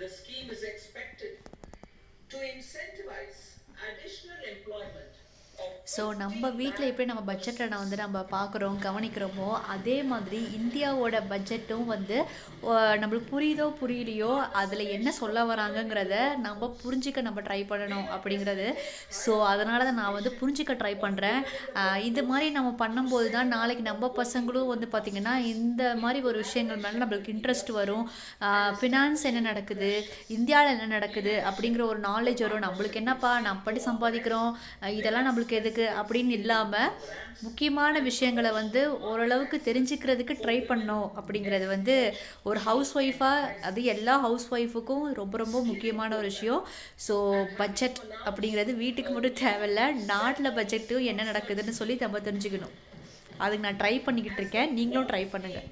The scheme is expected to incentivize additional employment of so நம்ம 50 வீட்டில் lakh எப்படி நம்ம பட்ஜெட்டை நம்ம பார்க்குறோம் கவனிக்கிறோமோ அதே மாதிரி இந்தியாவோட பட்ஜெட்டும் வந்து நம்மளுக்கு புரியுதோ புரியலையோ அதில் என்ன சொல்ல வராங்கங்கிறத நம்ம புரிஞ்சிக்க நம்ம ட்ரை பண்ணணும் அப்படிங்கிறது. ஸோ அதனால தான் நான் வந்து புரிஞ்சிக்க ட்ரை பண்ணுறேன். இந்த மாதிரி நம்ம பண்ணும்போது தான் நாளைக்கு நம்ம பசங்களும் வந்து பார்த்திங்கன்னா இந்த மாதிரி ஒரு விஷயங்கள் மேலே நம்மளுக்கு இன்ட்ரெஸ்ட் வரும். ஃபினான்ஸ் என்ன நடக்குது, இந்தியாவில் என்ன நடக்குது அப்படிங்கிற ஒரு நாலேஜ் வரும். நம்மளுக்கு என்னப்பா நம்ம படி சம்பாதிக்கிறோம், இதெல்லாம் நம்மளுக்கு எதுக்கு அப்படின்னு இல்லாமல் முக்கியமான விஷயங்களை வந்து ஓரளவுக்கு தெரிஞ்சுக்கிறதுக்கு ட்ரை பண்ணோம் அப்படிங்கிறது வந்து ஒரு ஹவுஸ் ஒய்ஃபாக, அது எல்லா ஹவுஸ் ஒய்ஃபுக்கும் ரொம்ப ரொம்ப முக்கியமான ஒரு விஷயம். ஸோ பட்ஜெட் அப்படிங்கிறது வீட்டுக்கு மட்டும் தேவையில்ல, நாட்டில் பட்ஜெட்டும் என்ன நடக்குதுன்னு சொல்லி நம்ம தெரிஞ்சுக்கணும். அதுக்கு நான் ட்ரை பண்ணிக்கிட்டு இருக்கேன், நீங்களும் ட்ரை பண்ணுங்கள்.